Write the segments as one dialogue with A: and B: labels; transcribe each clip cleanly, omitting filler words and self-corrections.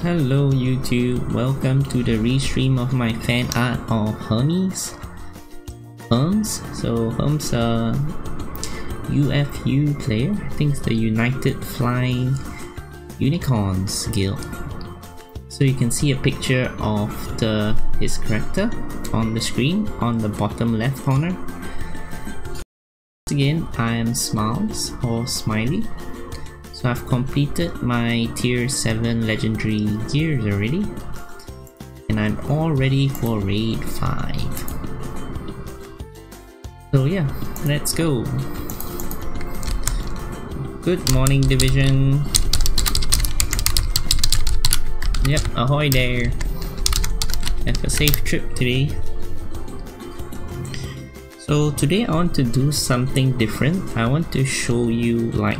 A: Hello YouTube, welcome to the restream of my fan art of Hermes. So Hermes a UFU player, I think it's the United Flying Unicorns Guild. So you can see a picture of his character on the screen on the bottom left corner. Once again, I am Smiiles or Smiiley. So I've completed my tier 7 legendary gears already, and I'm all ready for raid 5. So yeah, let's go. Good morning division. Yep, ahoy there. Have a safe trip today. So today I want to do something different. I want to show you like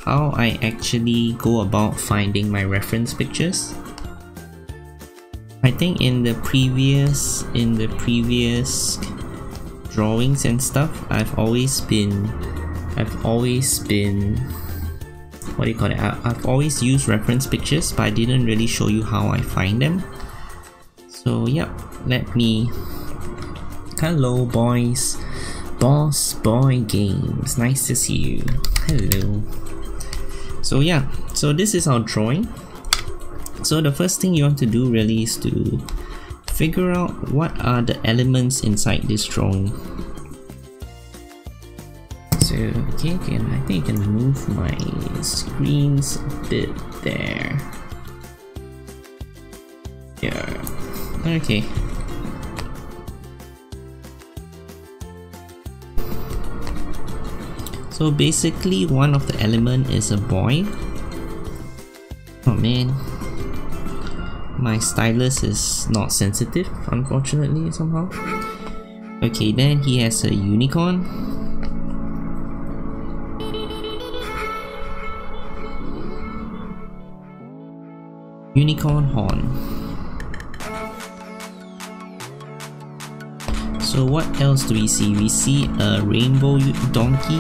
A: how I actually go about finding my reference pictures. I think in the previous drawings and stuff, I've always been what do you call it? I've always used reference pictures, but I didn't really show you how I find them. So yeah, hello boys, Boss Boy Games, nice to see you. Hello. So yeah, so this is our drawing. So the first thing you want to do really is to figure out what are the elements inside this drawing. So okay, I think I can move my screens a bit there. Yeah, okay. So basically one of the element is a boy. Oh man, my stylus is not sensitive unfortunately somehow. Okay, then he has a unicorn. Unicorn horn. So what else do we see? We see a rainbow donkey.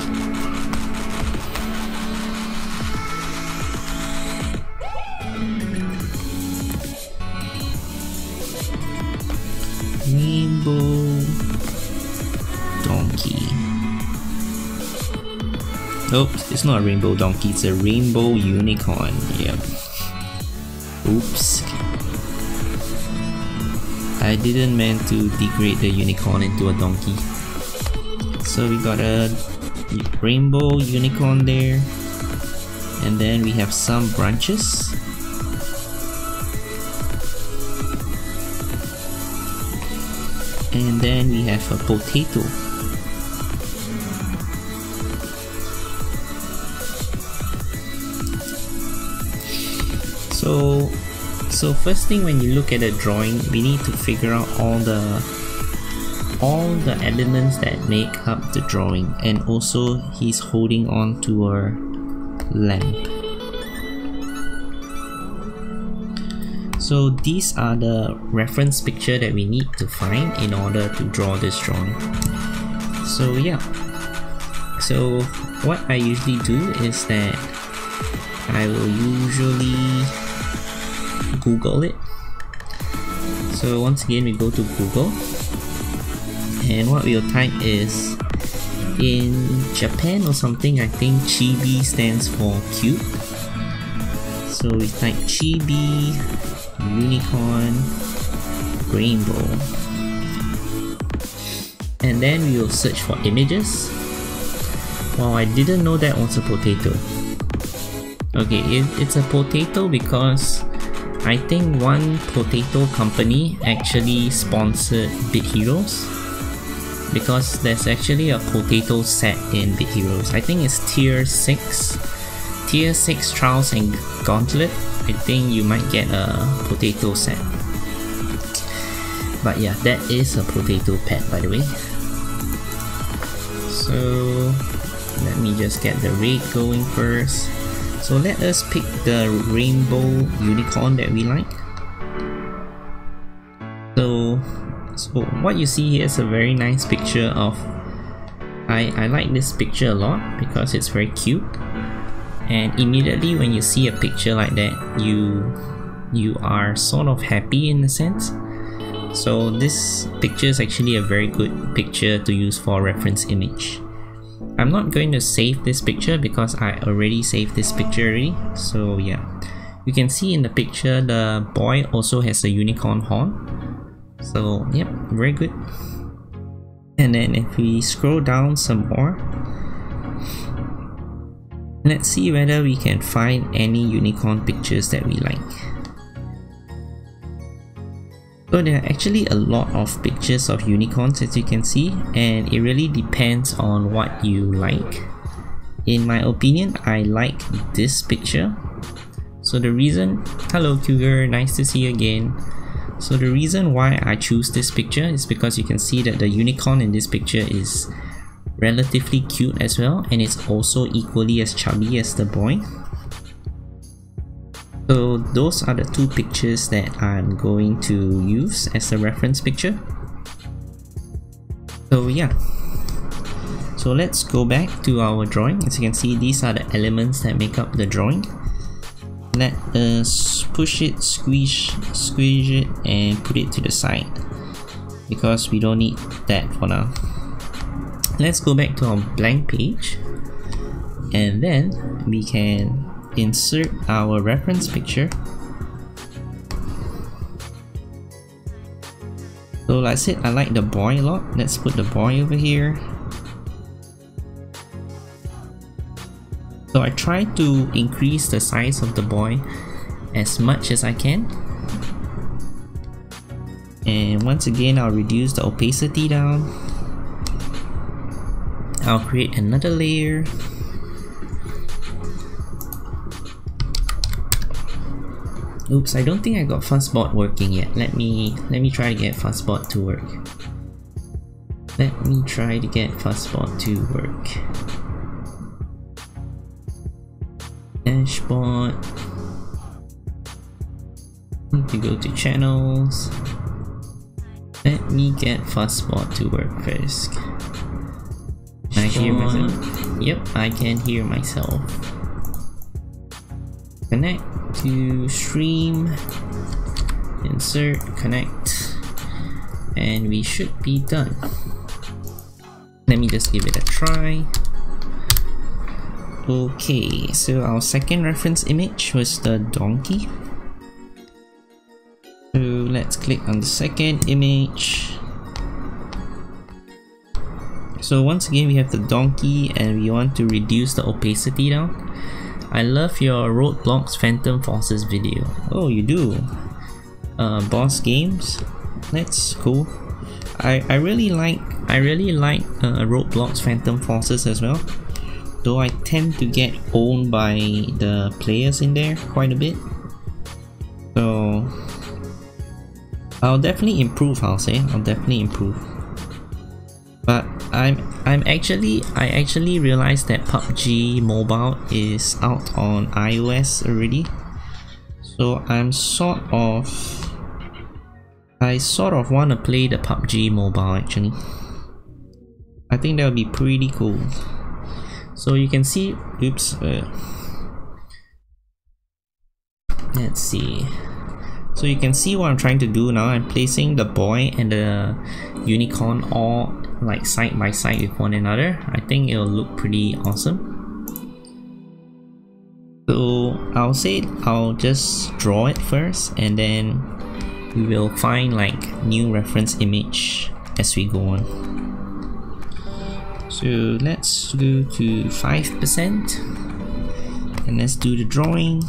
A: Rainbow donkey. Oops, it's not a rainbow donkey, it's a rainbow unicorn. Yep. Oops. I didn't mean to degrade the unicorn into a donkey. So we got a rainbow unicorn there. And then we have some branches. And then we have a potato. So first thing when you look at a drawing, we need to figure out all the elements that make up the drawing, and also he's holding on to a lamp. So these are the reference picture that we need to find in order to draw this drawing. So yeah, so what I usually do is that I will usually Google it. So once again we go to Google, and what we'll type is, in Japan or something, I think chibi stands for cute. So we type chibi unicorn rainbow, and then we will search for images. Wow, I didn't know that was a potato. Okay, it's a potato because I think one potato company actually sponsored Bit Heroes, because there's actually a potato set in Bit Heroes. I think it's tier 6 Trials and Gauntlet. I think you might get a potato set. But yeah, that is a potato pet by the way. So let me just get the raid going first. So let us pick the rainbow unicorn that we like. So what you see here is a very nice picture of, I like this picture a lot because it's very cute. And immediately when you see a picture like that, you you are sort of happy in a sense. So this picture is actually a very good picture to use for reference image. I'm not going to save this picture because I already saved this picture already. So yeah, you can see in the picture the boy also has a unicorn horn. So yep, very good. And then if we scroll down some more, let's see whether we can find any unicorn pictures that we like. So there are actually a lot of pictures of unicorns, as you can see, and it really depends on what you like. In my opinion, I like this picture. So the reason, hello Cougar, nice to see you again. So the reason why I choose this picture is because you can see that the unicorn in this picture is relatively cute as well, and it's also equally as chubby as the boy. So those are the two pictures that I'm going to use as a reference picture. So yeah, so let's go back to our drawing. As you can see, these are the elements that make up the drawing. Let us push it, squeeze it, and put it to the side because we don't need that for now. Let's go back to our blank page, and then we can insert our reference picture. So like I said, I like the boy a lot. Let's put the boy over here. So I try to increase the size of the boy as much as I can. And once again, I'll reduce the opacity down. I'll create another layer. Oops, I don't think I got fuzzbot working yet. Let me try to get fuzzbot to work. Let me try to get fuzzbot to work. Dashboard. Need to go to channels. Let me get fuzzbot to work first. Can I hear myself? Yep, I can hear myself. Connect to stream, insert, connect, and we should be done. Let me just give it a try. Okay, so our second reference image was the donkey. So let's click on the second image. So once again, we have the donkey and we want to reduce the opacity down. I love your Roadblocks Phantom Forces video. Oh, you do? Boss games? That's cool. I really like Roadblocks Phantom Forces as well. Though I tend to get owned by the players in there quite a bit. So I'll definitely improve, I'll definitely improve. But I actually realized that PUBG Mobile is out on iOS already. So I sort of want to play the PUBG Mobile actually. I think that would be pretty cool. So you can see, oops, let's see. So you can see what I'm trying to do now. I'm placing the boy and the unicorn all like side by side with one another. I think it'll look pretty awesome. So I'll just draw it first, and then we will find like new reference image as we go on. So let's go to 5% and let's do the drawing.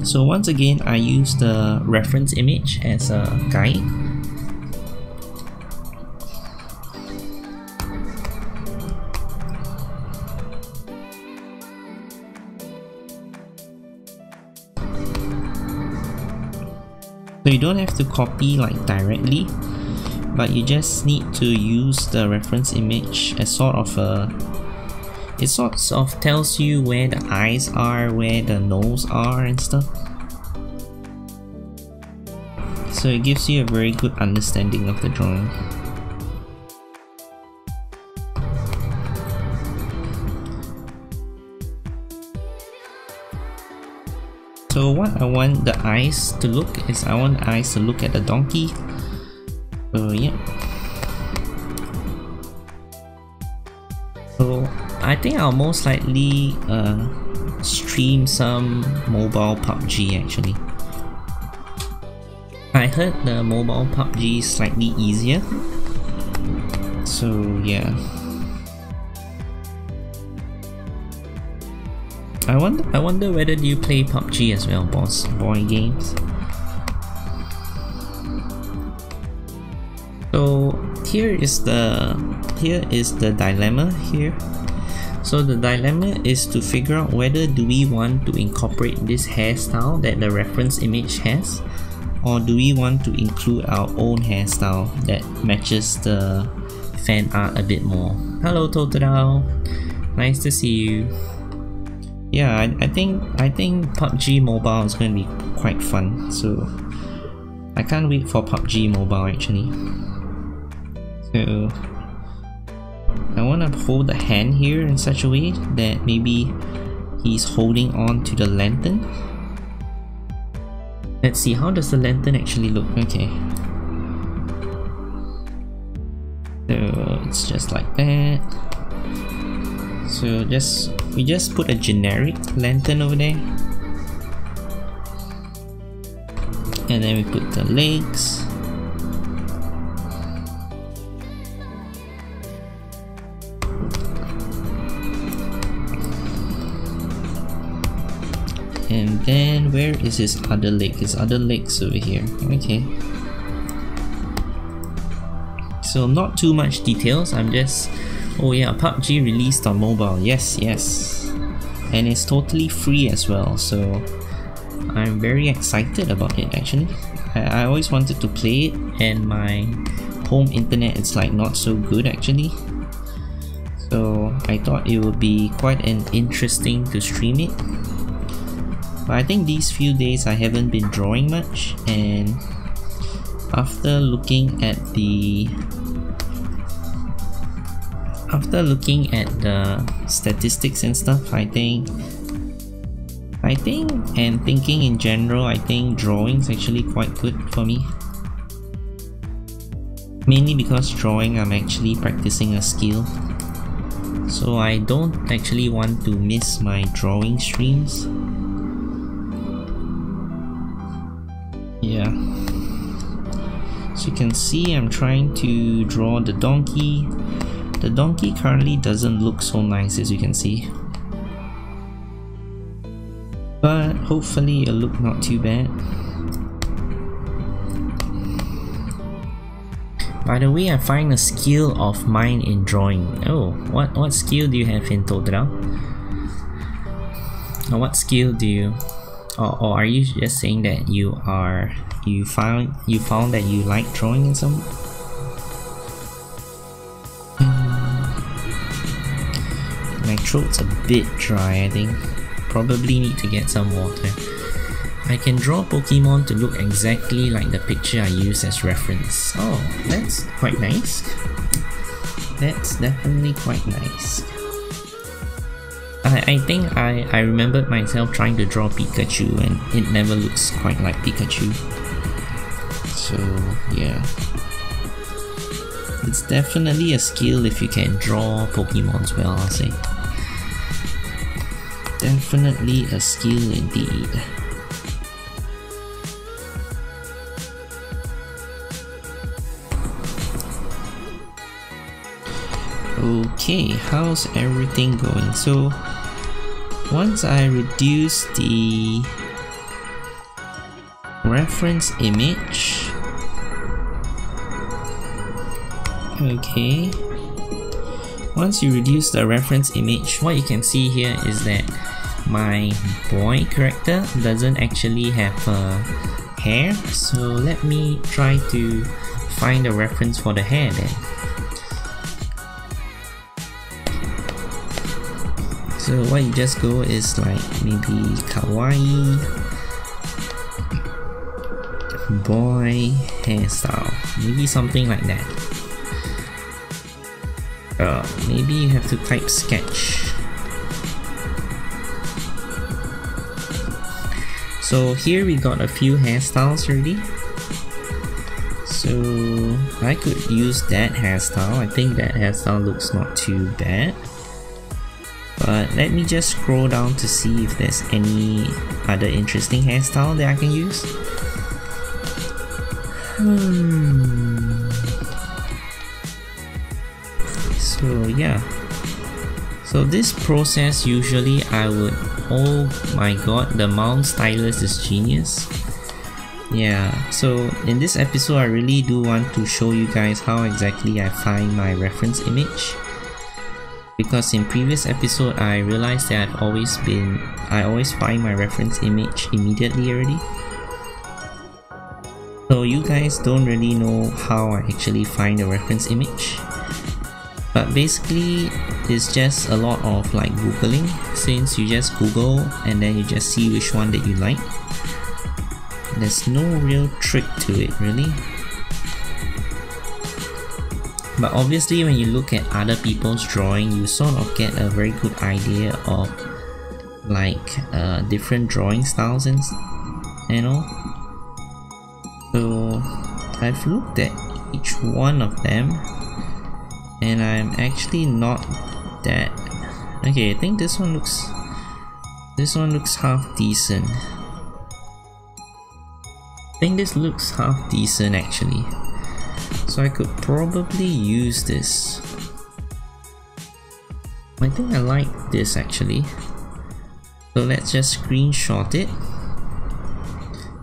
A: So once again, I use the reference image as a guide. So you don't have to copy like directly, but you just need to use the reference image as sort of a... It sort of tells you where the eyes are, where the nose are and stuff. So it gives you a very good understanding of the drawing. So So what I want the eyes to look is, I want the eyes to look at the donkey. So yeah. So I think I'll most likely stream some mobile PUBG actually. I heard the mobile PUBG is slightly easier. So yeah. I wonder whether you play PUBG as well, boy games. So here is the dilemma here. So the dilemma is to figure out whether do we want to incorporate this hairstyle that the reference image has, or do we want to include our own hairstyle that matches the fan art a bit more. Hello Totodile, nice to see you. Yeah, I think PUBG Mobile is going to be quite fun, so I can't wait for PUBG Mobile actually. So I want to hold the hand here in such a way that maybe he's holding on to the lantern. Let's see, how does the lantern actually look? Okay. So it's just like that. So we just put a generic lantern over there. And then we put the legs. And then where is his other leg? His other leg's over here. Okay. So not too much details, I'm just... Oh yeah, PUBG released on mobile. Yes. And it's totally free as well, so I'm very excited about it actually. I always wanted to play it, and my home internet is like not so good actually. So I thought it would be quite interesting to stream it. But I think these few days I haven't been drawing much, and after looking at the statistics and stuff, I think and thinking in general, I think drawing is actually quite good for me. Mainly because drawing, I'm actually practicing a skill, so I don't actually want to miss my drawing streams. Yeah. So you can see I'm trying to draw the donkey. The donkey currently doesn't look so nice, as you can see, but hopefully it'll look not too bad. By the way, I find a skill of mine in drawing. Oh, what skill do you have in Totodile? Or what skill do you... Or are you just saying that you found that you like drawing in some... My throat's a bit dry, I think. Probably need to get some water. I can draw Pokemon to look exactly like the picture I use as reference. Oh, that's quite nice. That's definitely quite nice. I think I remembered myself trying to draw Pikachu, and it never looks quite like Pikachu. So yeah. It's definitely a skill if you can draw Pokemons well, I'll say. Definitely a skill indeed. Okay, how's everything going? So once I reduce the reference image, okay, once you reduce the reference image, what you can see here is that my boy character doesn't actually have hair. So let me try to find a reference for the hair then. So what you just go is like maybe kawaii boy hairstyle, maybe something like that. Maybe you have to type sketch. So here we got a few hairstyles already. So I could use that hairstyle. I think that hairstyle looks not too bad. But let me just scroll down to see if there's any other interesting hairstyle that I can use. So yeah. So this process usually I would, oh my god, the mount stylus is genius. Yeah, so in this episode I really do want to show you guys how exactly I find my reference image. Because in previous episode I realized that I always find my reference image immediately already. So you guys don't really know how I actually find a reference image. But basically it's just a lot of like googling, since you just google and then you just see which one that you like. There's no real trick to it really. But obviously when you look at other people's drawing, you sort of get a very good idea of like different drawing styles and you know. So I've looked at each one of them and I'm actually not that okay. I think this one looks half decent. I think this looks half decent actually. So I could probably use this. I think I like this actually. So let's just screenshot it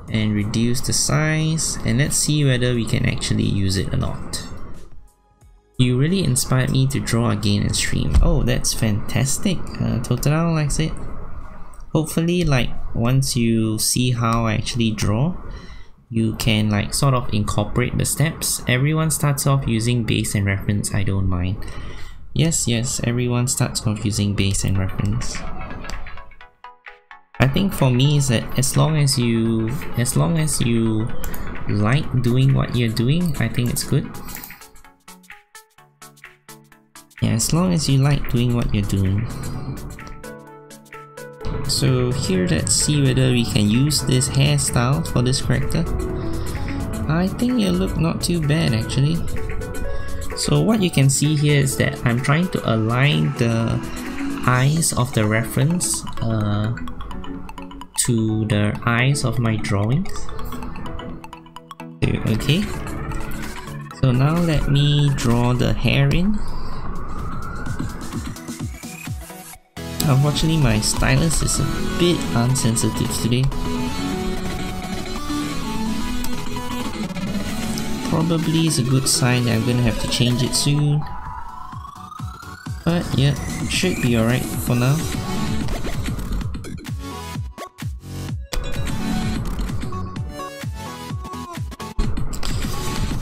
A: and reduce the size, and let's see whether we can actually use it or not. You really inspired me to draw again and stream. Oh, that's fantastic. Totoro likes it. Hopefully like once you see how I actually draw, you can like sort of incorporate the steps. Everyone starts off using base and reference, I don't mind. Yes, everyone starts off using base and reference. I think for me is that as long as you like doing what you're doing, I think it's good. Yeah, as long as you like doing what you're doing. So here, let's see whether we can use this hairstyle for this character. I think it look not too bad actually. So what you can see here is that I'm trying to align the eyes of the reference to the eyes of my drawings. Okay. So now let me draw the hair in. Unfortunately my stylus is a bit unsensitive today. Probably is a good sign that I'm gonna have to change it soon. But yeah, it should be alright for now.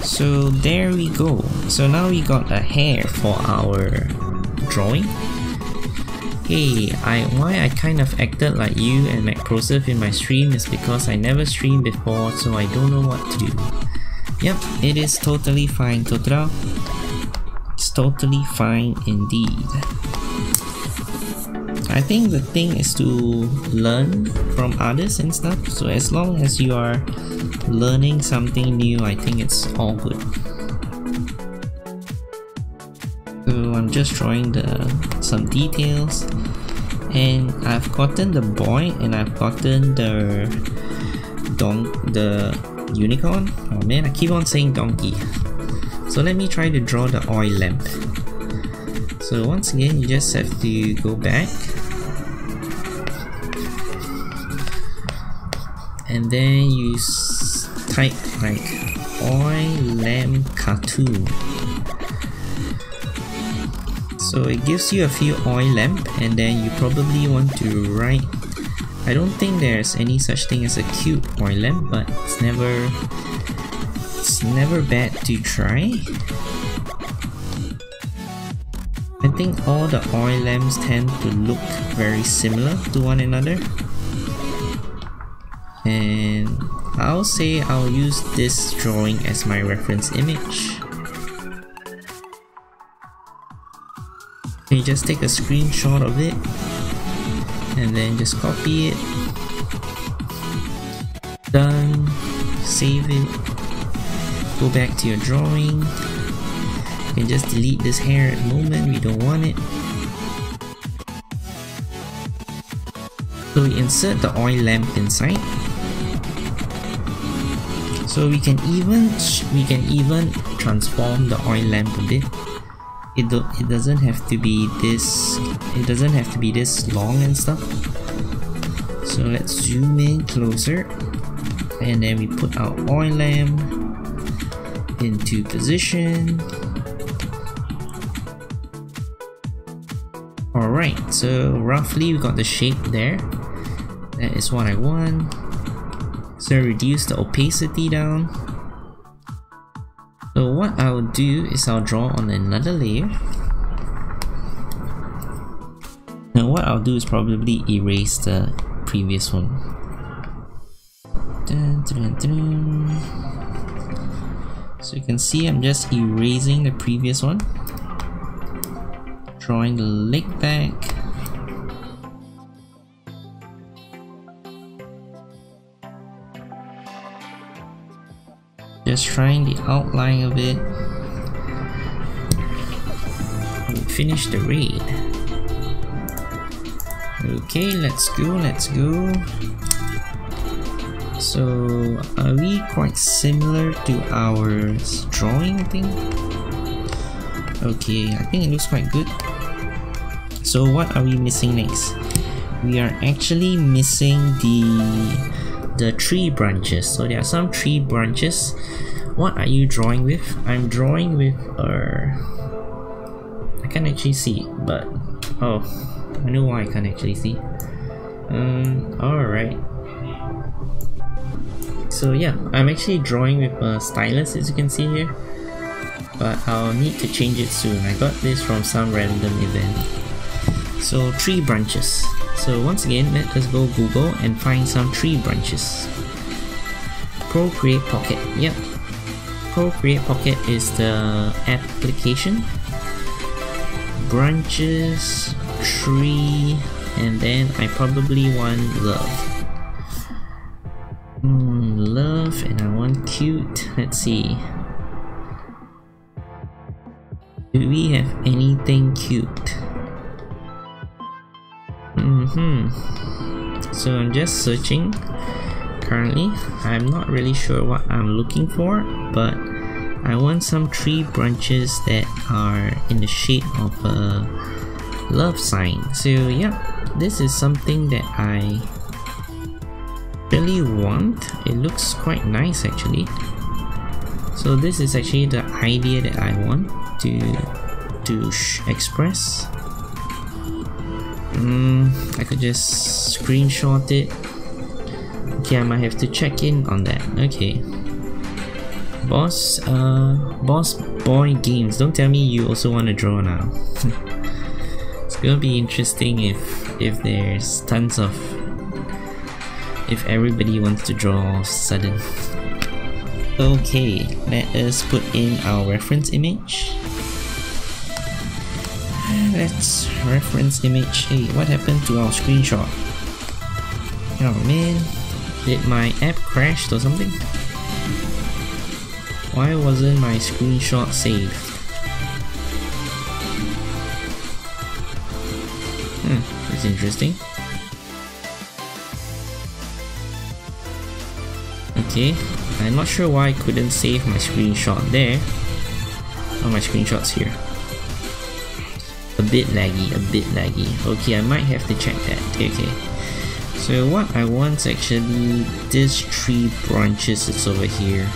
A: So there we go. So now we got a hair for our drawing. Hey, why I kind of acted like you and MacProseph in my stream is because I never streamed before, so I don't know what to do. Yep, it is totally fine, Totoro. It's totally fine indeed. I think the thing is to learn from others and stuff, so as long as you are learning something new, I think it's all good. So I'm just drawing some details, and I've gotten the boy and I've gotten the unicorn. Oh man, I keep on saying donkey. So let me try to draw the oil lamp. So once again, you just have to go back and then you type like oil lamp cartoon. So it gives you a few oil lamp, and then you probably want to write. I don't think there's any such thing as a cute oil lamp, but it's never bad to try. I think all the oil lamps tend to look very similar to one another, and I'll say I'll use this drawing as my reference image. You just take a screenshot of it and then just copy it Done. Save it. Go back to your drawing. You can just delete this hair at the moment, we don't want it. So we insert the oil lamp inside. So we can even transform the oil lamp a bit. It doesn't have to be this. It doesn't have to be this long and stuff. So let's zoom in closer, and then we put our oil lamp into position. Alright, so roughly we got the shape there. That is what I want. So reduce the opacity down. So what I'll do is I'll draw on another layer. Now what I'll do is probably erase the previous one. Dun, dun, dun. So you can see I'm just erasing the previous one. Drawing the leg back. Just trying the outline of it. We finish the raid. Okay, let's go. So, are we quite similar to our drawing thing? Okay, I think it looks quite good. So what are we missing next? We are actually missing the tree branches. So there are some tree branches. What are you drawing with? I'm drawing with I can't actually see, but oh, I know why I can't actually see. Alright. So yeah, I'm actually drawing with a stylus, as you can see here, but I'll need to change it soon. I got this from some random event. So tree branches. So once again, let us go Google and find some tree branches. Procreate Pocket. Yep. Procreate Pocket is the application. Branches, tree, and then I probably want love. Love, and I want cute. Let's see. Do we have anything cute? So I'm just searching currently. I'm not really sure what I'm looking for, but I want some tree branches that are in the shape of a love sign. So yeah, this is something that I really want. It looks quite nice actually. So this is actually the idea that I want to express. I could just screenshot it. Okay, I might have to check in on that. Okay. Boss Boy Games, don't tell me you also want to draw now. It's gonna be interesting if there's tons of... if everybody wants to draw all of a sudden. Okay, let us put in our reference image. Let's reference image. Hey, what happened to our screenshot? Oh man, did my app crash or something? Why wasn't my screenshot saved? That's interesting. Okay, I'm not sure why I couldn't save my screenshot there. Oh, my screenshot's here. A bit laggy. Okay, I might have to check that. Okay. So what I want is actually this tree branches is over here.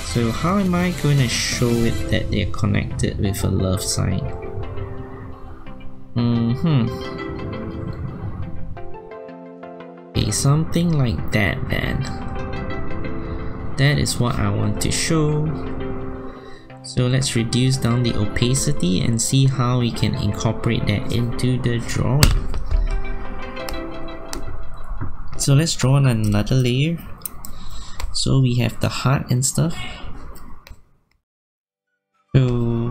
A: So how am I going to show it that they're connected with a love sign? Okay, something like that then. That is what I want to show. So let's reduce down the opacity and see how we can incorporate that into the drawing. So let's draw on another layer. So we have the heart and stuff. So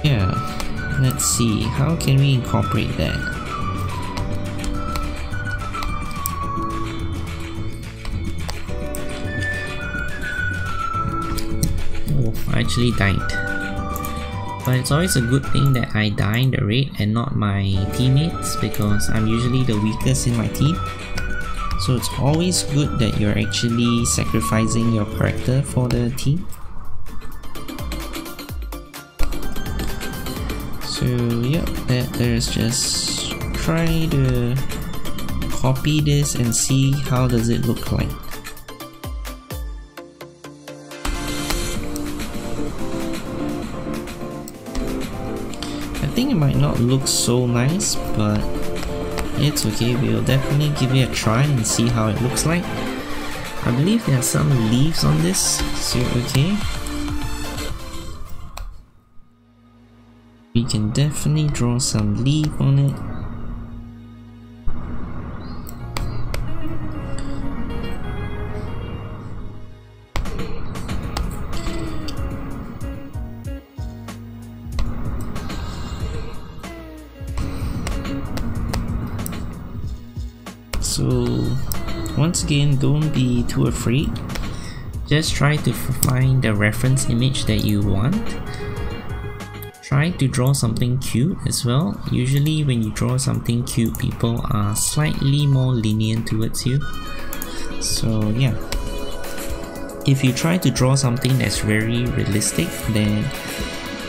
A: yeah, let's see, how can we incorporate that? actually died. But it's always a good thing that I die in the raid and not my teammates, because I'm usually the weakest in my team. So it's always good that you're actually sacrificing your character for the team. So yeah, let's just try to copy this and see how does it look like. I think it might not look so nice, but it's okay. We'll definitely give it a try and see how it looks like. I believe there are some leaves on this, so okay. We can definitely draw some leaf on it. So once again, don't be too afraid. Just try to find the reference image that you want. Try to draw something cute as well. Usually when you draw something cute, people are slightly more lenient towards you. So yeah, if you try to draw something that's very realistic, then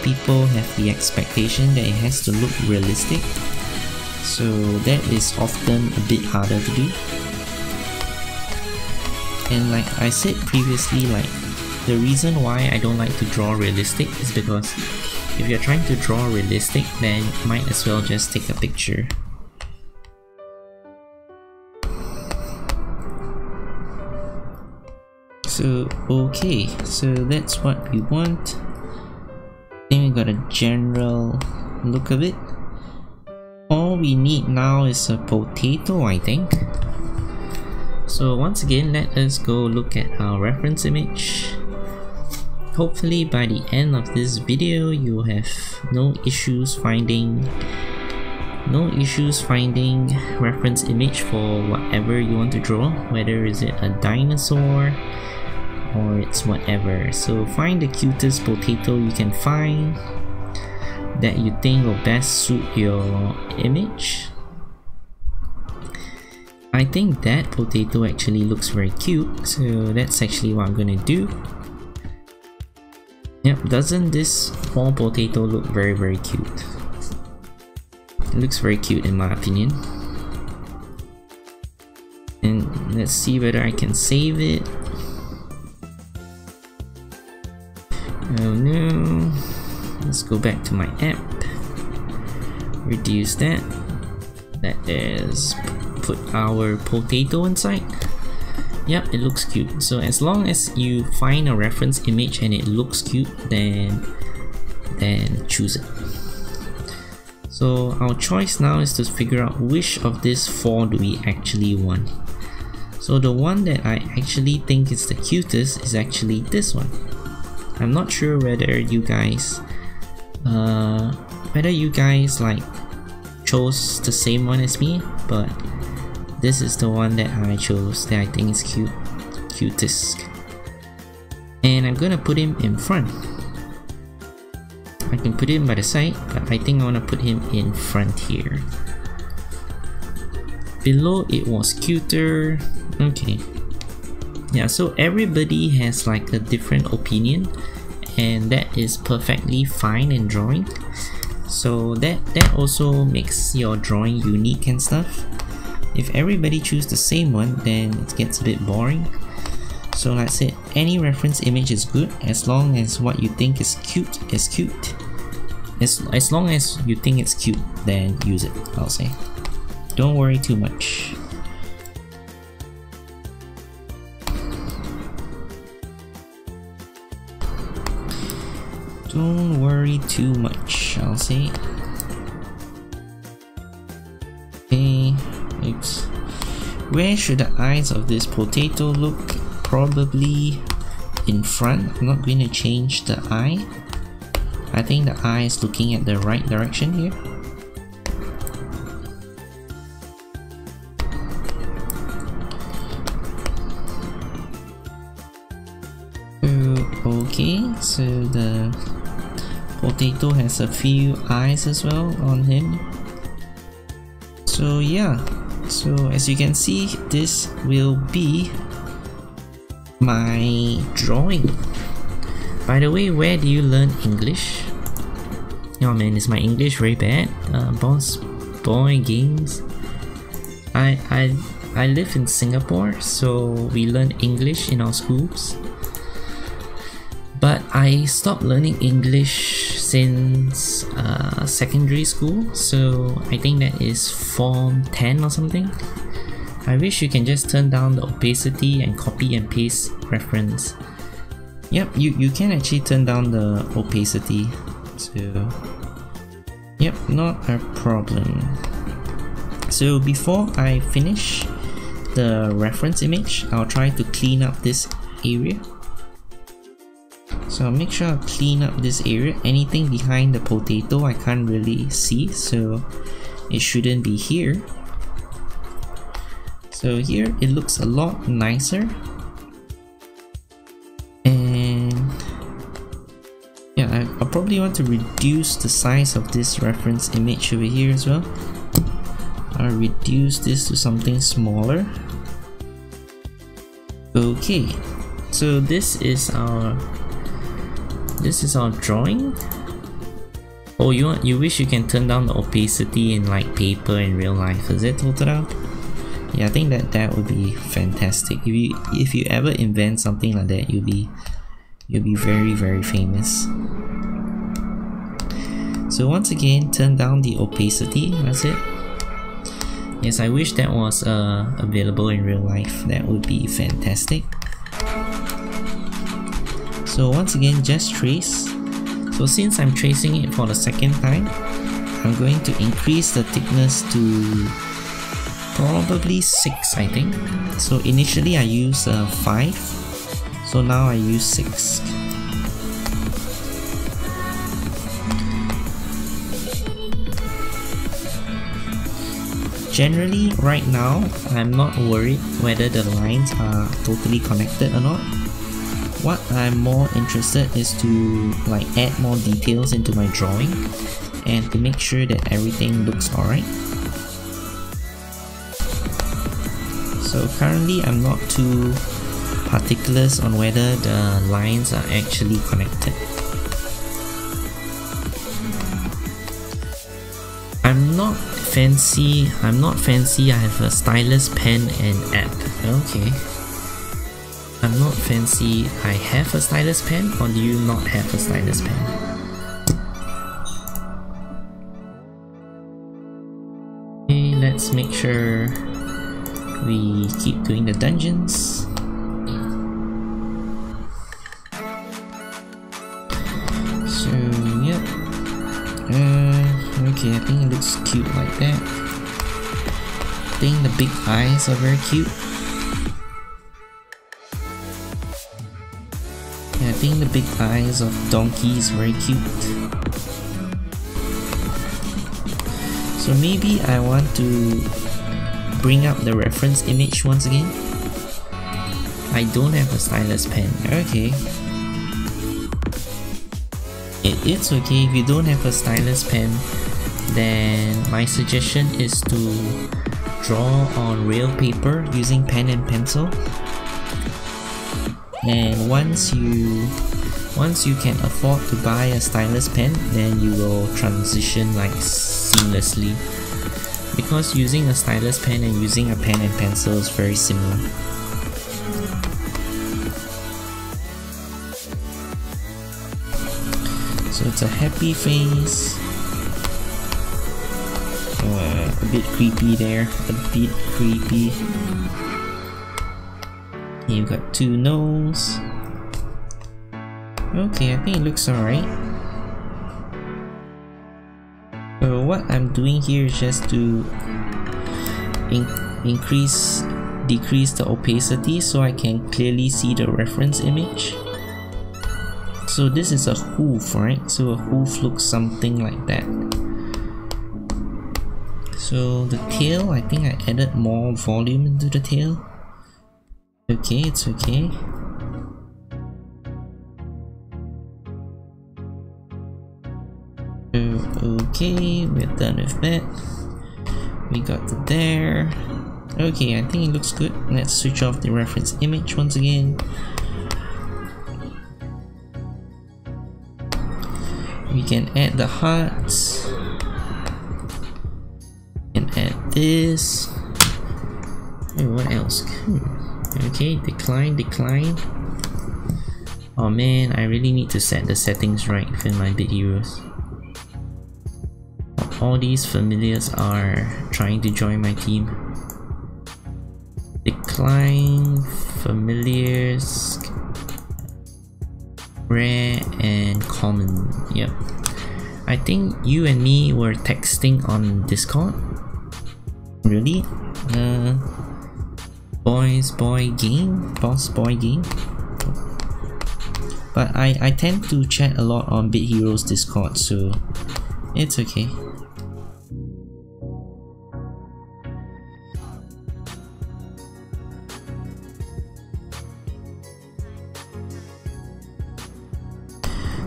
A: people have the expectation that it has to look realistic. So that is often a bit harder to do. And like I said previously, like the reason why I don't like to draw realistic is because if you're trying to draw realistic, then you might as well just take a picture. So okay, so that's what we want. Then we got a general look of it. All we need now is a potato, I think. So once again, let us go look at our reference image. Hopefully by the end of this video, you have no issues finding reference image for whatever you want to draw, whether is it a dinosaur or it's whatever. So find the cutest potato you can find that you think will best suit your image. I think that potato actually looks very cute, so that's actually what I'm gonna do. Yep, doesn't this small potato look very cute? It looks very cute in my opinion. And let's see whether I can save it. Oh no. Let's go back to my app. Reduce that. That is, put our potato inside. Yep, it looks cute. So as long as you find a reference image and it looks cute, then choose it. So our choice now is to figure out which of these four do we actually want. So the one that I actually think is the cutest is actually this one. I'm not sure whether you guys like chose the same one as me, but this is the one that I chose that I think is cutest. And I'm gonna put him in front. I can put him by the side, but I think I wanna put him in front here. Below it was cuter. Okay. Yeah, so everybody has like a different opinion, and that is perfectly fine in drawing. So that also makes your drawing unique and stuff. If everybody chooses the same one, then it gets a bit boring. So like I said, any reference image is good as long as what you think is cute is cute. As long as you think it's cute, then use it, I'll say. Don't worry too much. Don't worry too much, I'll say. Okay, oops. Where should the eyes of this potato look? Probably in front. I'm not going to change the eye. I think the eye is looking at the right direction here. Okay, so the potato has a few eyes as well on him. So yeah, so as you can see, this will be my drawing. By the way, where do you learn English? Oh man, is my English very bad? Boss Boy Games. I live in Singapore, so we learn English in our schools. But I stopped learning English since secondary school, so I think that is Form 10 or something. I wish you can just turn down the opacity and copy and paste reference. Yep, you can actually turn down the opacity. So, yep, not a problem. So before I finish the reference image, I'll try to clean up this area. So I'll make sure I clean up this area. Anything behind the potato I can't really see, so it shouldn't be here. So here it looks a lot nicer. And yeah, I probably want to reduce the size of this reference image over here as well. I'll reduce this to something smaller. Okay, so this is our drawing. Oh, you wish you can turn down the opacity in like paper in real life, is it, Totoro? Yeah, I think that would be fantastic. If you ever invent something like that, you'll be very, very famous. So once again, turn down the opacity. That's it. Yes, I wish that was available in real life. That would be fantastic. So once again, just trace. So since I'm tracing it for the second time, I'm going to increase the thickness to probably 6, I think. So initially I used 5, so now I use 6. Generally, right now, I'm not worried whether the lines are totally connected or not. What I'm more interested is to like add more details into my drawing and to make sure that everything looks alright. So currently I'm not too particular on whether the lines are actually connected. I'm not fancy, I have a stylus pen and app. Okay. I'm not fancy, I have a stylus pen, or do you not have a stylus pen? Okay, let's make sure we keep doing the dungeons. So, yep. Okay, I think it looks cute like that. I think the big eyes are very cute. Yeah, I think the big eyes of donkey is very cute. So maybe I want to bring up the reference image once again. I don't have a stylus pen. Okay. It's okay if you don't have a stylus pen, then my suggestion is to draw on real paper using pen and pencil. And once you can afford to buy a stylus pen, then you will transition like seamlessly, because using a stylus pen and using a pen and pencil is very similar. So it's a happy face. A bit creepy there, a bit creepy. You've got 2 nose. Okay, I think it looks alright. So what I'm doing here is just to decrease the opacity so I can clearly see the reference image. So this is a hoof, right? So a hoof looks something like that. So the tail, I think I added more volume into the tail. Okay, it's okay. Okay, we're done with that. We got to there. Okay, I think it looks good. Let's switch off the reference image once again. We can add the hearts. We can add this. Oh, what else? Okay, decline. Oh man, I really need to set the settings right for my bit heroes. All these familiars are trying to join my team. Decline, familiars, rare and common. Yep. I think you and me were texting on Discord. Really? Boss boy game. But I tend to chat a lot on Bit Heroes Discord, so it's okay.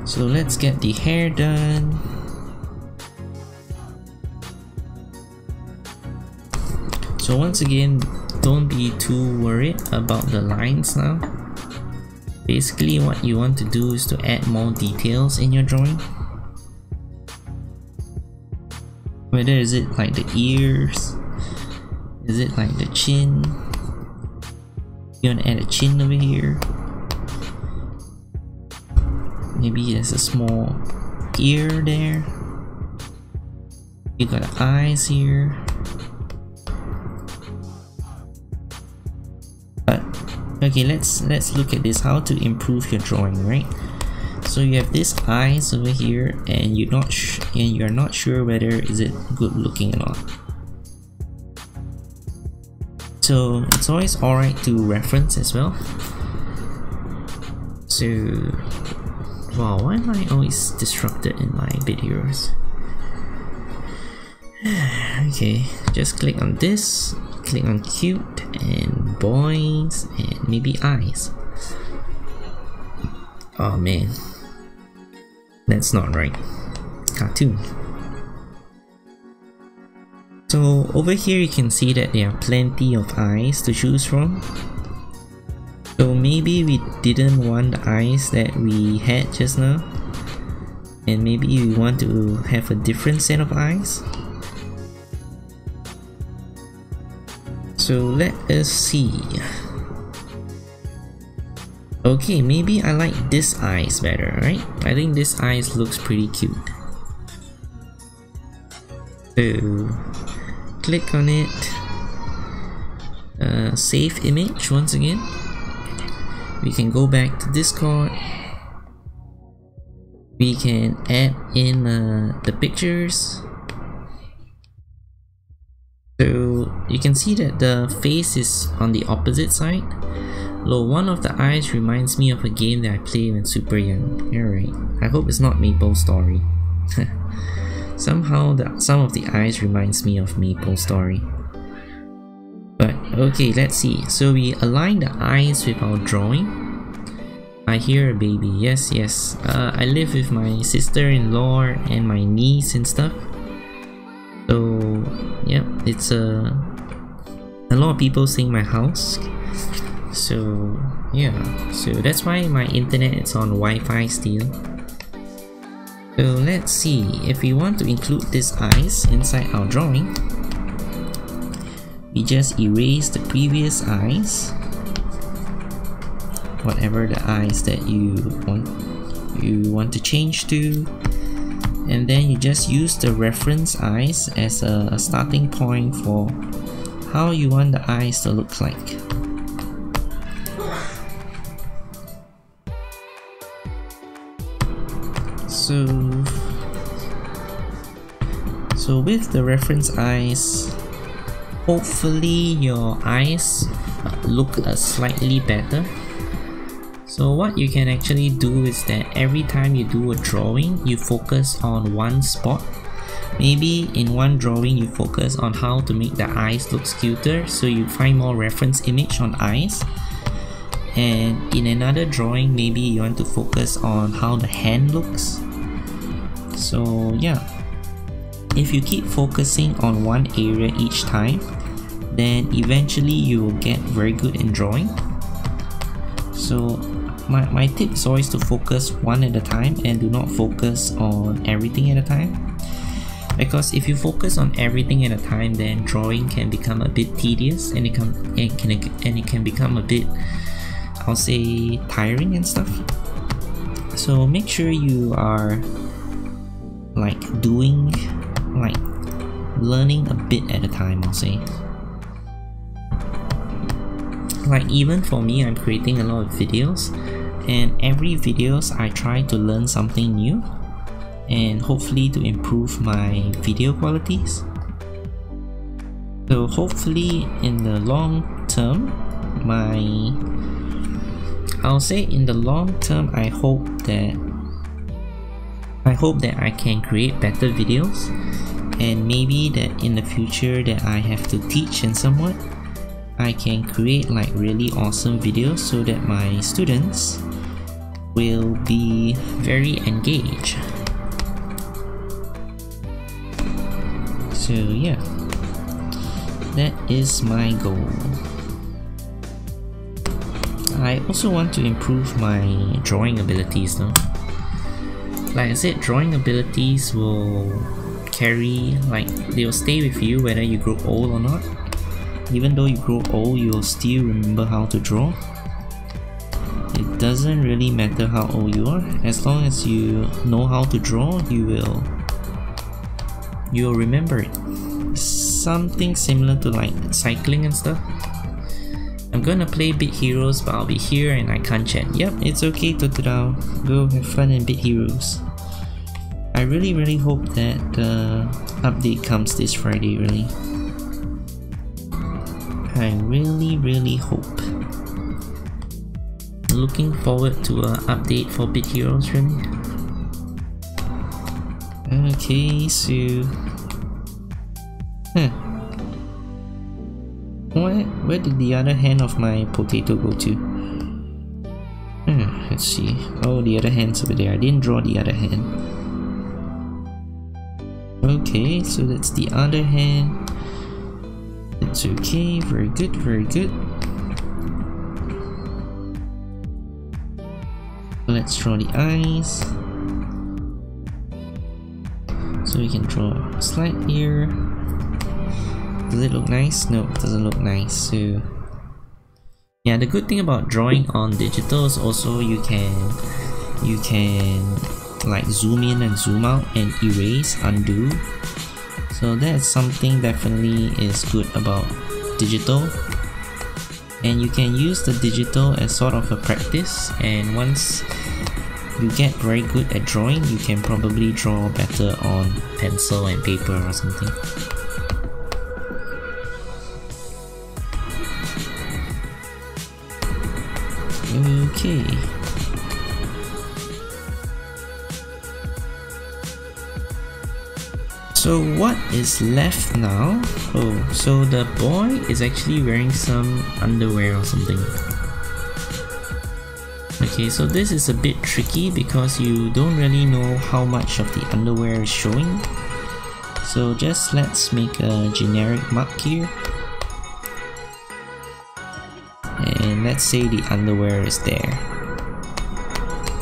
A: So let's get the hair done. So once again, don't be too worried about the lines now. Basically what you want to do is to add more details in your drawing. Whether is it like the ears, is it like the chin, you want to add a chin over here, maybe there's a small ear there, you got the eyes here. But okay, let's look at this, how to improve your drawing, right? So you have this eyes over here, and you're not sure whether is it good looking or not. So it's always alright to reference as well. So wow, why am I always disrupted in my videos? Okay, just click on this, click on cute and boys and maybe eyes. Oh man, that's not right. Cartoon. So over here you can see that there are plenty of eyes to choose from. So maybe we didn't want the eyes that we had just now, and maybe we want to have a different set of eyes. So let us see. Okay, maybe I like this eyes better, right? I think this eyes looks pretty cute. So click on it, save image once again. We can go back to Discord. We can add in the pictures. So you can see that the face is on the opposite side. Though one of the eyes reminds me of a game that I played when super young. You're right. I hope it's not Maple Story. Somehow some of the eyes reminds me of Maple Story. But okay, let's see. So we align the eyes with our drawing. I hear a baby. Yes. I live with my sister-in-law and my niece and stuff. So yeah, it's a lot of people stay in my house. So yeah, so that's why my internet is on Wi-Fi still. So let's see, if we want to include these eyes inside our drawing, we just erase the previous eyes, whatever the eyes that you want to change to, and then you just use the reference eyes as a starting point for how you want the eyes to look like. So with the reference eyes, hopefully your eyes look slightly better. So what you can actually do is that every time you do a drawing, you focus on one spot. Maybe in one drawing you focus on how to make the eyes look cuter, so you find more reference image on eyes. And in another drawing, maybe you want to focus on how the hand looks. So yeah, if you keep focusing on one area each time, then eventually you will get very good in drawing. So my tip is always to focus one at a time and do not focus on everything at a time. Because if you focus on everything at a time, then drawing can become a bit tedious and it can become a bit, I'll say, tiring and stuff. So make sure you are like learning a bit at a time, I'll say. Like even for me, I'm creating a lot of videos, and every videos I try to learn something new and hopefully to improve my video qualities. So hopefully in the long term, I'll say in the long term, I hope that I can create better videos, and maybe that in the future that I have to teach and somewhat, I can create like really awesome videos so that my students will be very engaged. So yeah, that is my goal. I also want to improve my drawing abilities though. Like I said, drawing abilities will carry, like they will stay with you whether you grow old or not. Even though you grow old, you will still remember how to draw. It doesn't really matter how old you are, as long as you know how to draw, you will remember it. Something similar to like cycling and stuff. I'm gonna play Bit Heroes, but I'll be here and I can't chat. Yep, it's okay, Totodao. Go have fun in Bit Heroes. I really hope that the update comes this Friday, really. I really hope. Looking forward to an update for Bit Heroes, really. Okay, so... Where did the other hand of my potato go to? Let's see. Oh, the other hand's over there. I didn't draw the other hand. Okay, so that's the other hand. It's okay, very good, very good. Let's draw the eyes. So we can draw a slight ear. Does it look nice? No, it doesn't look nice. So yeah, the good thing about drawing on digital is also you can like zoom in and zoom out and erase, undo. So that's something definitely is good about digital. And you can use the digital as sort of a practice, and once you get very good at drawing, you can probably draw better on pencil and paper or something. Okay. So what is left now? Oh, so the boy is actually wearing some underwear or something. Okay, so this is a bit tricky because you don't really know how much of the underwear is showing. So just let's make a generic mark here. And let's say the underwear is there.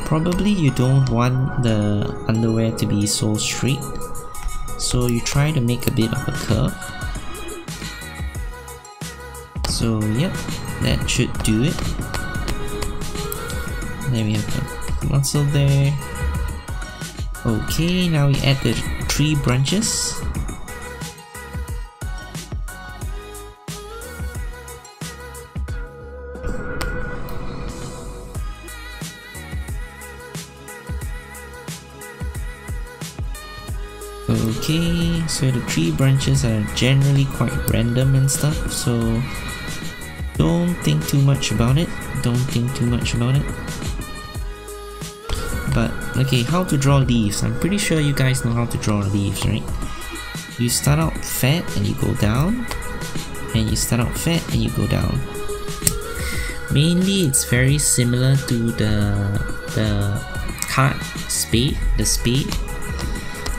A: Probably you don't want the underwear to be so straight. So you try to make a bit of a curve. So yep, that should do it. Then we have the muscle there. Okay, now we add the 3 branches. Okay, so the 3 branches are generally quite random and stuff, so don't think too much about it. But okay, how to draw leaves? I'm pretty sure you guys know how to draw leaves, right? You start out fat and you go down, and you start out fat and you go down. Mainly it's very similar to the card spade, the spade.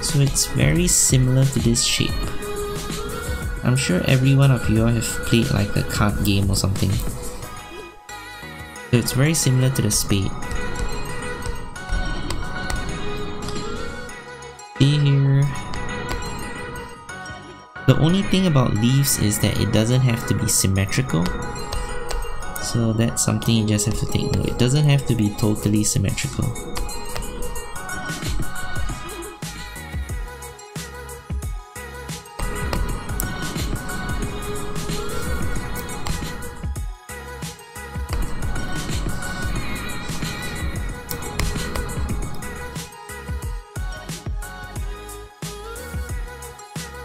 A: So it's very similar to this shape. I'm sure every one of you have played like a card game or something. So it's very similar to the spade. See here. The only thing about leaves is that it doesn't have to be symmetrical. So that's something you just have to take note. It doesn't have to be totally symmetrical.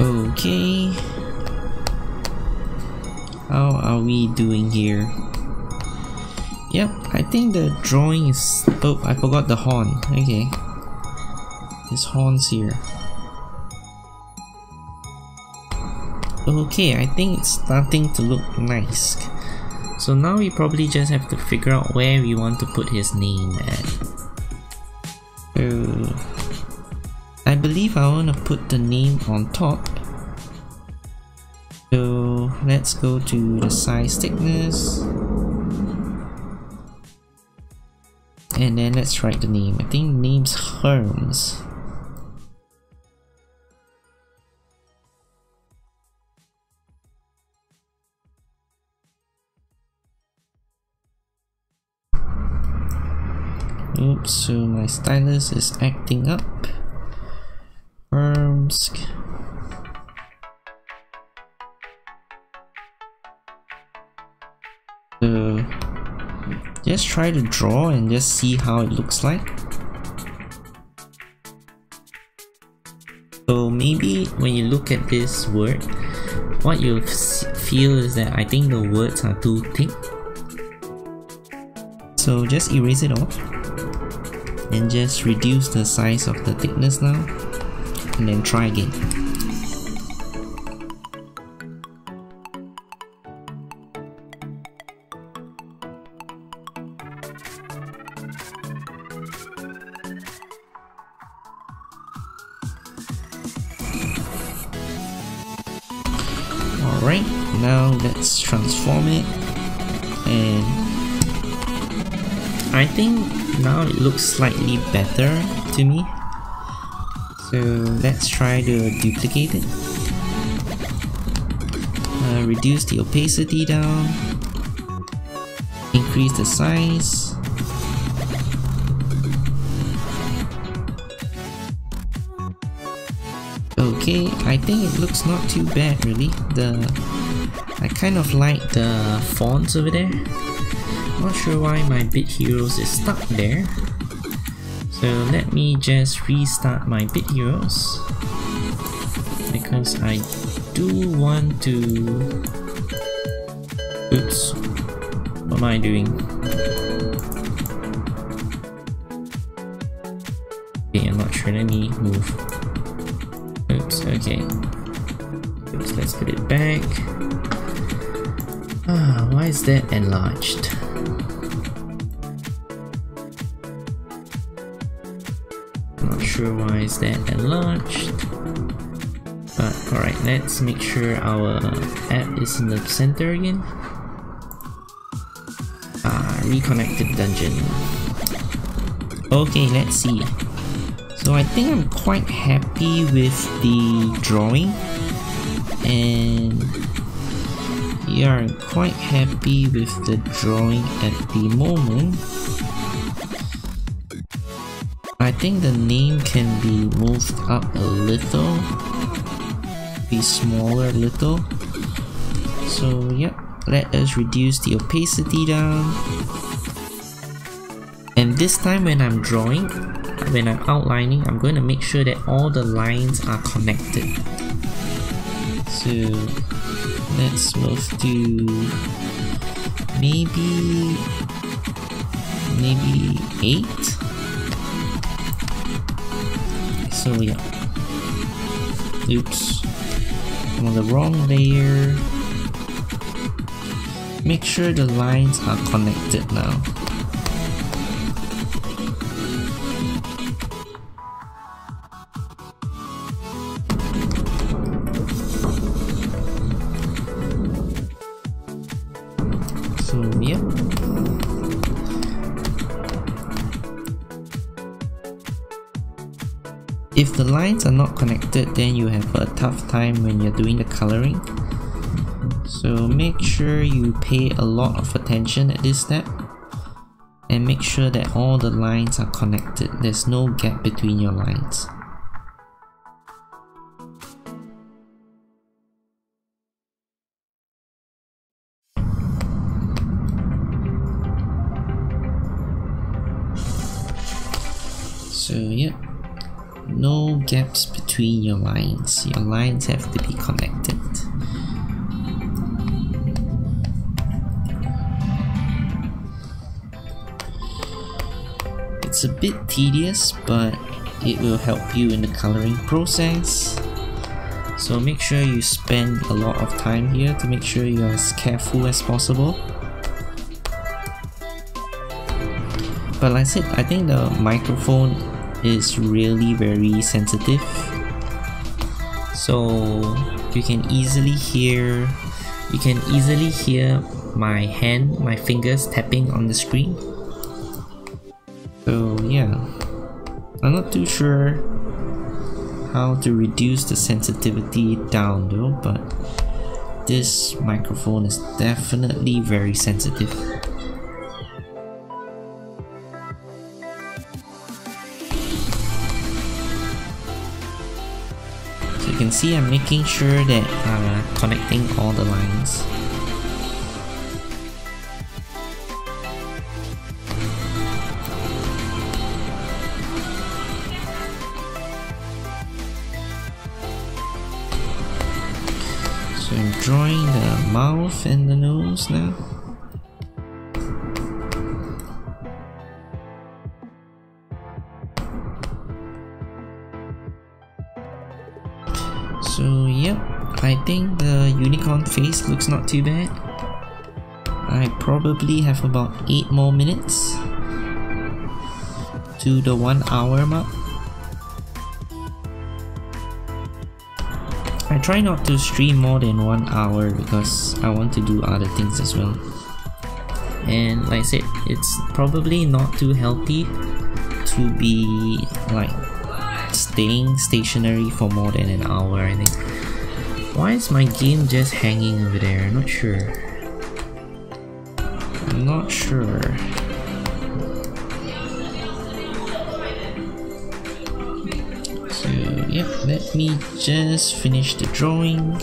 A: Okay, how are we doing here? Yep, I think the drawing is... oh, I forgot the horn. Okay, there's horns here. Okay, I think it's starting to look nice. So now we probably just have to figure out where we want to put his name at. So I believe I want to put the name on top. So let's go to the size thickness. And then let's write the name. I think the name's Hermes. Oops, so my stylus is acting up. Hermes. So just try to draw and just see how it looks like. So maybe when you look at this word, what you'll feel is that I think the words are too thick. So just erase it off and just reduce the size of the thickness now, and then try again. Alright, now let's transform it, and I think now it looks slightly better to me. So let's try to duplicate it. Reduce the opacity down, increase the size. Okay, I think it looks not too bad really. I kind of like the fonts over there. Not sure why my Bit Heroes is stuck there. So let me just restart my Bit Heroes, because I do want to... oops, what am I doing? Okay, I'm not sure, let me move. Oops, okay. Oops, let's put it back. Why is that enlarged? Not sure why is that enlarged. But alright, let's make sure our app is in the center again. Reconnected dungeon. Okay, let's see. So I think I'm quite happy with the drawing, and we are quite happy with the drawing at the moment. I think the name can be moved up a little, be smaller a little. So yep, let us reduce the opacity down. And this time when I'm drawing, when I'm outlining, I'm going to make sure that all the lines are connected. So let's move to maybe 8. So yeah. Oops, I'm on the wrong layer. Make sure the lines are connected now. So yeah. If the lines are not connected, then you have a tough time when you're doing the coloring. So make sure you pay a lot of attention at this step and make sure that all the lines are connected. There's no gap between your lines. So yeah, no gaps between your lines. Your lines have to be connected. It's a bit tedious, but it will help you in the coloring process. So make sure you spend a lot of time here to make sure you're as careful as possible. But like I said, I think the microphone is really very sensitive. So you can easily hear my fingers tapping on the screen. So yeah, I'm not too sure how to reduce the sensitivity down though, but this microphone is definitely very sensitive. So you can see I'm making sure that I'm connecting all the lines. So I'm drawing the mouth and the nose now. So yep, I think the unicorn face looks not too bad. I probably have about 8 more minutes to the 1 hour mark. I try not to stream more than 1 hour because I want to do other things as well. And like I said, it's probably not too healthy to be like staying stationary for more than an hour, I think. Why is my game just hanging over there? I'm not sure. I'm not sure. So yeah, let me just finish the drawing.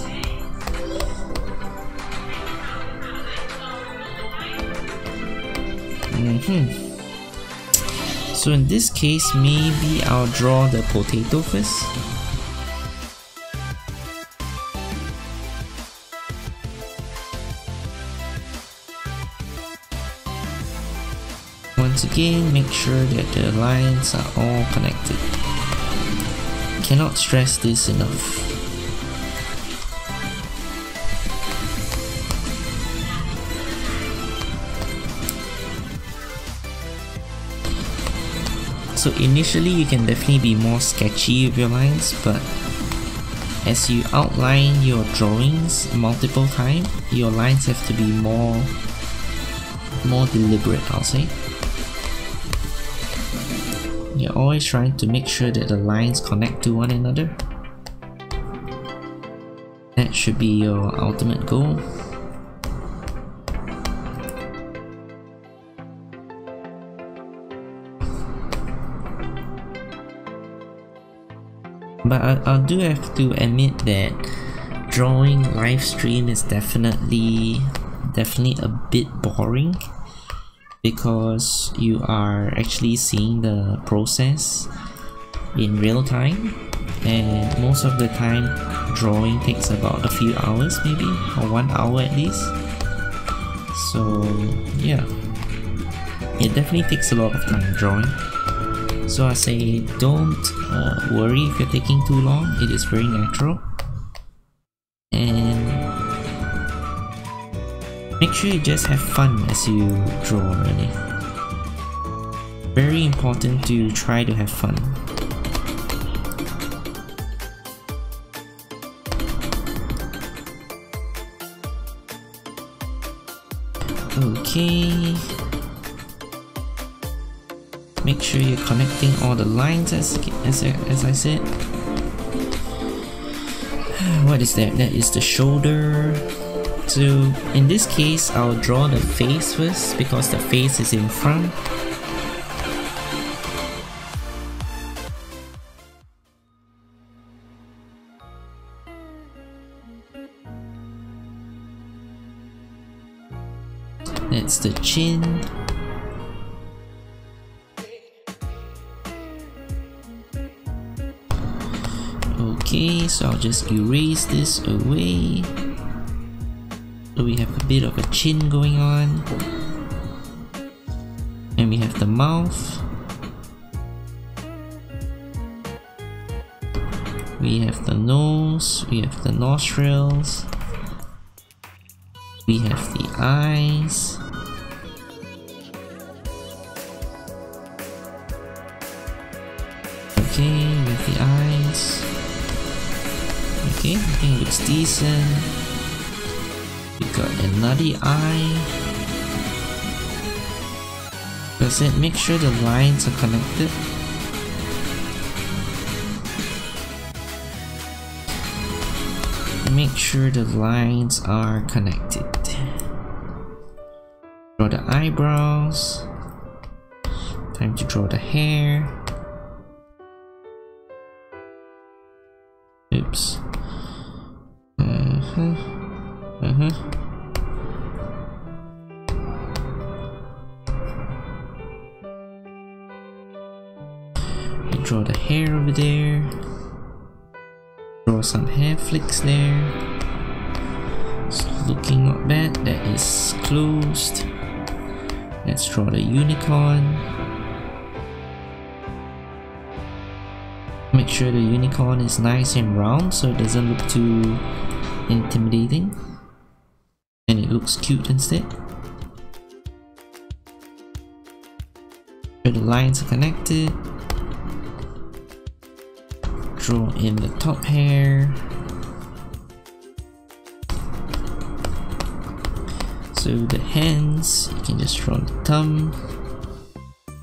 A: So in this case, maybe I'll draw the potato first. Once again, make sure that the lines are all connected. Cannot stress this enough. So initially you can definitely be more sketchy with your lines, but as you outline your drawings multiple times, your lines have to be more deliberate, I'll say. You're always trying to make sure that the lines connect to one another. That should be your ultimate goal. But I do have to admit that drawing live stream is definitely a bit boring, because you are actually seeing the process in real time, and most of the time drawing takes about a few hours, maybe, or 1 hour at least. So yeah, it definitely takes a lot of time drawing. So I say don't worry if you're taking too long. It is very natural, and make sure you just have fun as you draw, really. Very important to try to have fun. Okay. Make sure you're connecting all the lines as I said. What is that? That is the shoulder. So in this case, I'll draw the face first because the face is in front. That's the chin. Okay, so I'll just erase this away. So we have a bit of a chin going on. And we have the mouth. We have the nose, we have the nostrils. We have the eyes. Okay, we have the eyes. Okay, I think it looks decent. We got another eye. Does it make sure the lines are connected? Make sure the lines are connected. Draw the eyebrows. Time to draw the hair. Oops. Draw the hair over there. Draw some hair flicks there. It's looking not bad. That is closed. Let's draw the unicorn. Make sure the unicorn is nice and round so it doesn't look too intimidating. And it looks cute instead. So the lines are connected. Draw in the top hair. So the hands, you can just draw the thumb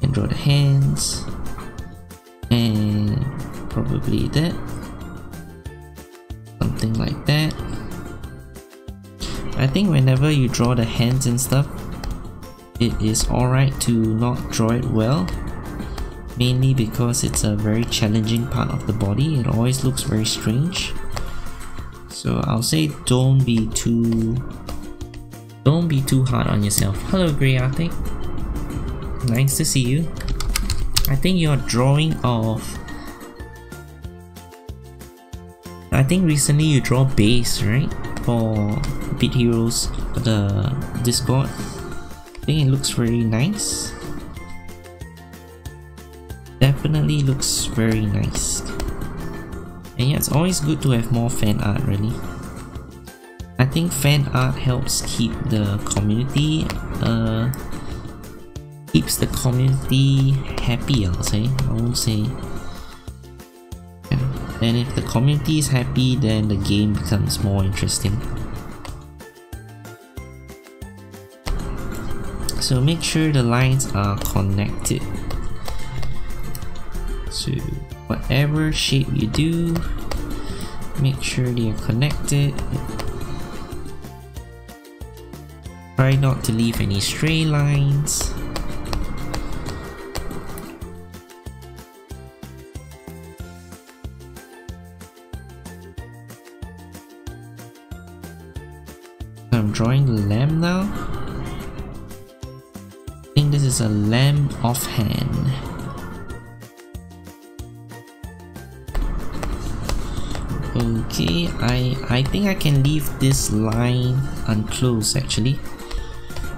A: and draw the hands and probably that, something like that. I think whenever you draw the hands and stuff, it is alright to not draw it well. Mainly because it's a very challenging part of the body. It always looks very strange. So I'll say don't be too hard on yourself. Hello Grey Arctic. Nice to see you. I think you're drawing of... I think recently you draw base, right? For Beat Heroes, the Discord. I think it looks very nice. Definitely looks very nice. And yeah, it's always good to have more fan art really. I think fan art helps keep the community keeps the community happy, I'll say. I won't say. Yeah. And if the community is happy, then the game becomes more interesting. So make sure the lines are connected. So whatever shape you do, make sure they are connected. Try not to leave any stray lines. I'm drawing the lamb now. I think this is a lamb offhand. Okay, I think I can leave this line unclosed actually.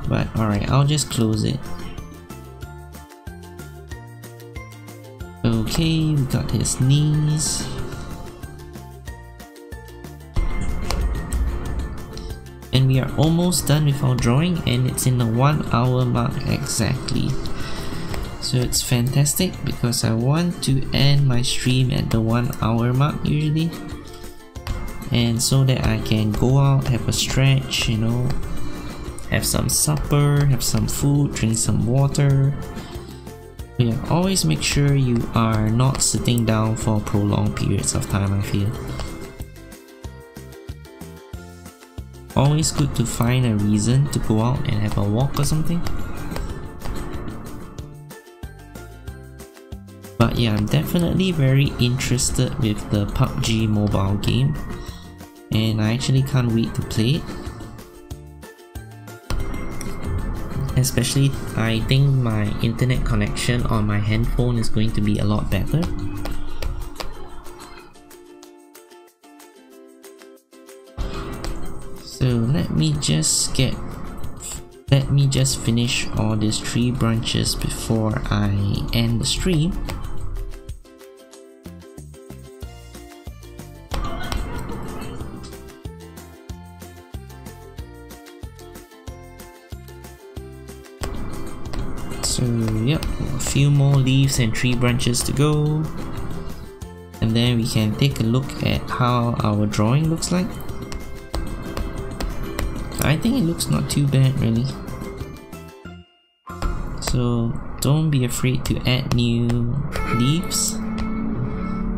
A: But alright, I'll just close it. Okay, we got his knees. And we are almost done with our drawing and it's in the 1 hour mark exactly. So it's fantastic because I want to end my stream at the 1 hour mark usually. And so that I can go out, have a stretch, you know, have some supper, have some food, drink some water. Yeah, always make sure you are not sitting down for prolonged periods of time, I feel. Always good to find a reason to go out and have a walk or something. But yeah, I'm definitely very interested with the PUBG mobile game, and I actually can't wait to play it. Especially, I think my internet connection on my handphone is going to be a lot better. So let me just finish all these tree branches before I end the stream. So yep, a few more leaves and tree branches to go, and then we can take a look at how our drawing looks like. I think it looks not too bad really. So don't be afraid to add new leaves.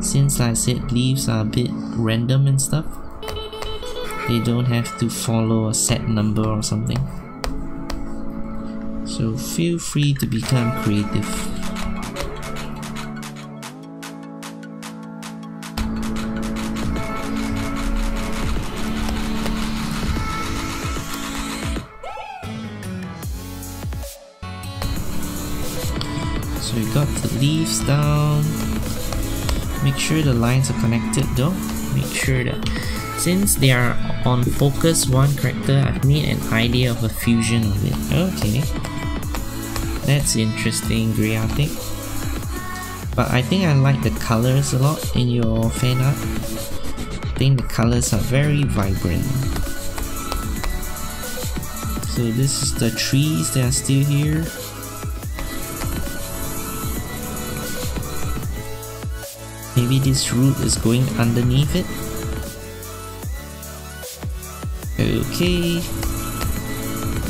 A: Since I said leaves are a bit random and stuff, they don't have to follow a set number or something. So feel free to become creative. So we got the leaves down. Make sure the lines are connected though. Make sure that since they are on focus one character, I've made an idea of a fusion of it. Okay. That's interesting, Griatic. But I think I like the colors a lot in your fan art. I think the colors are very vibrant. So this is the trees that are still here. Maybe this root is going underneath it. Okay.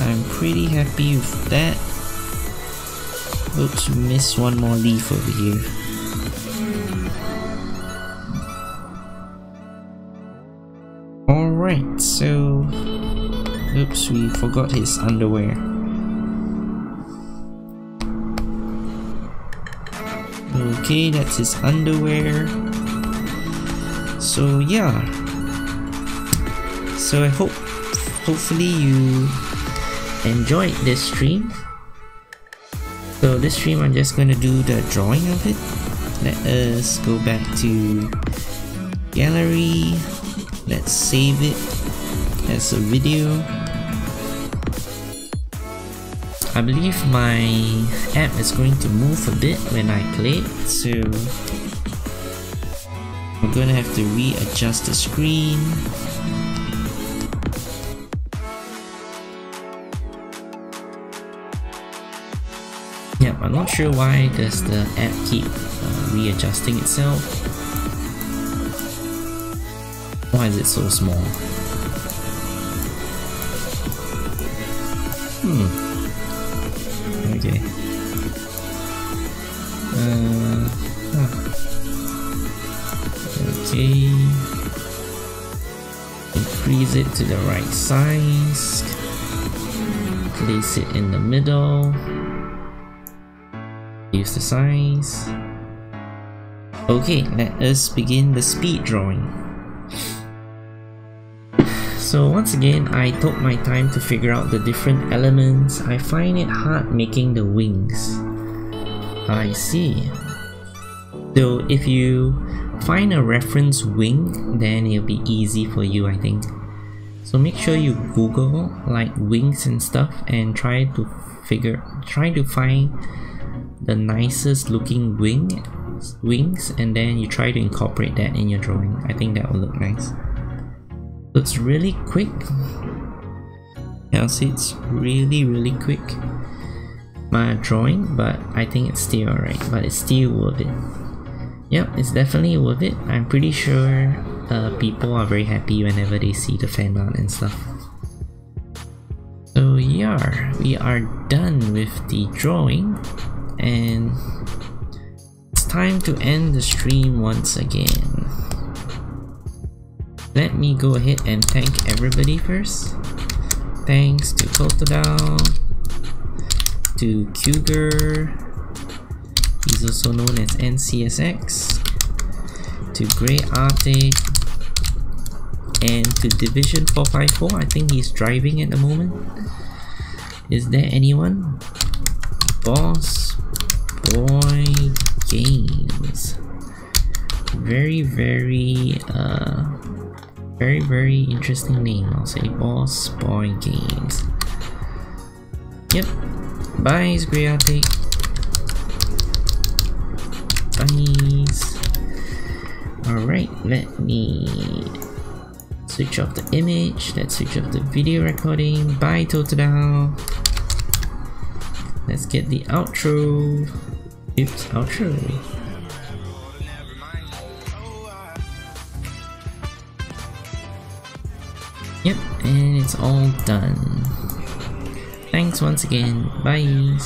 A: I'm pretty happy with that. Oops, we missed one more leaf over here. Alright, so... Oops, we forgot his underwear. Okay, that's his underwear. So yeah. So I hopefully you enjoyed this stream. So this stream I'm just gonna do the drawing of it. Let us go back to gallery. Let's save it as a video. I believe my app is going to move a bit when I play it, so I'm gonna have to readjust the screen. Yep, I'm not sure why does the app keep readjusting itself. Why is it so small? Okay. Okay. Increase it to the right size. Place it in the middle. Use the size. Okay, let us begin the speed drawing. So once again, I took my time to figure out the different elements. I find it hard making the wings. I see. So if you find a reference wing, then it'll be easy for you, I think. So make sure you Google like wings and stuff and try to find the nicest looking wings, and then you try to incorporate that in your drawing. I think that will look nice. So it's really quick. I'll say it's really quick, my drawing, but I think it's still alright, but it's still worth it. Yep, it's definitely worth it. I'm pretty sure people are very happy whenever they see the fan art and stuff. So we are done with the drawing, and it's time to end the stream once again. Let me go ahead and thank everybody first. Thanks to Totodile, to Cougar, he's also known as NCSX, to Grey Arctic, and to Division 454. I think he's driving at the moment. Is there anyone? Boss Boy Games. Very interesting name. I'll say Boss Boy Games. Yep. Bye, Grey Arctic. Bye. Alright, let me switch off the image. Let's switch off the video recording. Bye, Totodile. Let's get the outro. Oops, outro. Yep, and it's all done. Thanks once again. Bye.